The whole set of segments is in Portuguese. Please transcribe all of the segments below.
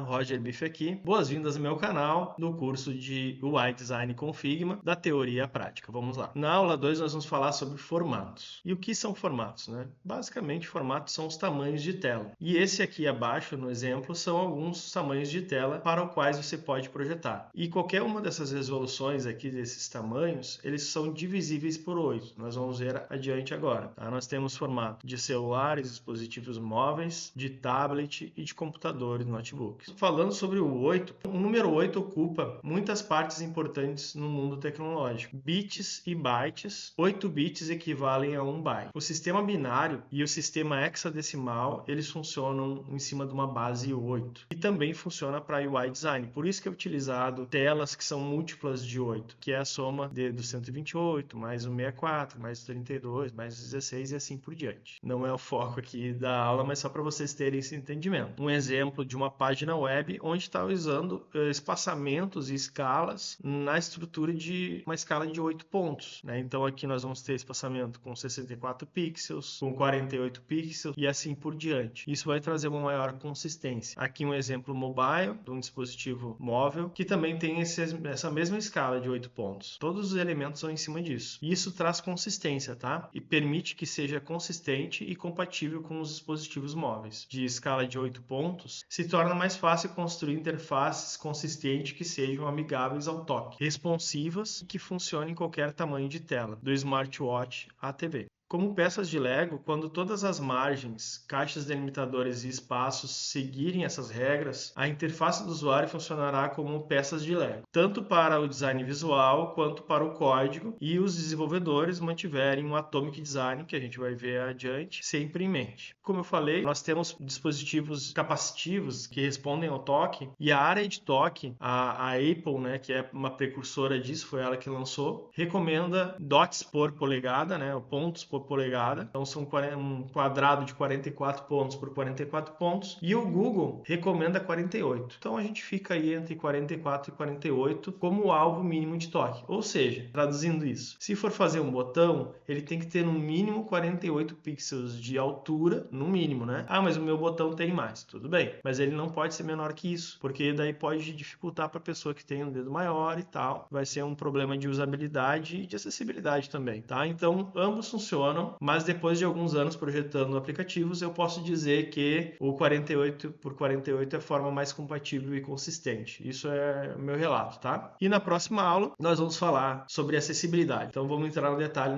Roger Biff aqui. Boas-vindas ao meu canal no curso de UI Design com Figma, da teoria à prática. Vamos lá. Na aula 2 nós vamos falar sobre formatos. E o que são formatos, né? Basicamente, formatos são os tamanhos de tela. E esse aqui abaixo, no exemplo, são alguns tamanhos de tela para os quais você pode projetar. E qualquer uma dessas resoluções aqui, desses tamanhos, eles são divisíveis por 8. Nós vamos ver adiante agora. Tá? Nós temos formato de celulares, dispositivos móveis, de tablet e de computadores, notebooks. Falando sobre o 8, o número 8 ocupa muitas partes importantes no mundo tecnológico. Bits e bytes, 8 bits equivalem a 1 byte. O sistema binário e o sistema hexadecimal, eles funcionam em cima de uma base 8. E também funciona para UI design. Por isso que é utilizado telas que são múltiplas de 8, que é a soma do 128, mais o 64, mais o 32, mais o 16 e assim por diante. Não é o foco aqui da aula, mas só para vocês terem esse entendimento. Um exemplo de uma página web onde está usando espaçamentos e escalas na estrutura de uma escala de 8 pontos. Né? Então aqui nós vamos ter espaçamento com 64 pixels, com 48 pixels e assim por diante. Isso vai trazer uma maior consistência. Aqui um exemplo mobile, de um dispositivo móvel, que também tem essa mesma escala de 8 pontos. Todos os elementos são em cima disso. E isso traz consistência, tá? E permite que seja consistente e compatível com os dispositivos móveis. De escala de 8 pontos, se torna mais fácil construir interfaces consistentes que sejam amigáveis ao toque, responsivas e que funcionem em qualquer tamanho de tela, do smartwatch à TV. Como peças de Lego, quando todas as margens, caixas delimitadoras e espaços seguirem essas regras, a interface do usuário funcionará como peças de Lego, tanto para o design visual quanto para o código, e os desenvolvedores mantiverem um Atomic Design, que a gente vai ver adiante, sempre em mente. Como eu falei, nós temos dispositivos capacitivos que respondem ao toque, e a área de toque, a Apple, né, que é uma precursora disso, foi ela que lançou, recomenda dots por polegada, né, pontos por polegada, então são um quadrado de 44 pontos por 44 pontos, e o Google recomenda 48. Então a gente fica aí entre 44 e 48 como alvo mínimo de toque. Ou seja, traduzindo isso, se for fazer um botão, ele tem que ter no mínimo 48 pixels de altura, no mínimo, né? Ah, mas o meu botão tem mais. Tudo bem, mas ele não pode ser menor que isso, porque daí pode dificultar para a pessoa que tem um dedo maior e tal. Vai ser um problema de usabilidade e de acessibilidade também, tá? Então, ambos funcionam, mas depois de alguns anos projetando aplicativos, eu posso dizer que o 48 por 48 é a forma mais compatível e consistente. Isso é o meu relato, tá? E na próxima aula, nós vamos falar sobre acessibilidade. Então, vamos entrar no detalhe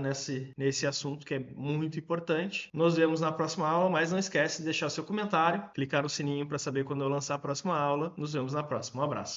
nesse assunto que é muito importante. Nos vemos na próxima aula, mas não esquece de deixar seu comentário, clicar no sininho para saber quando eu lançar a próxima aula. Nos vemos na próxima. Um abraço.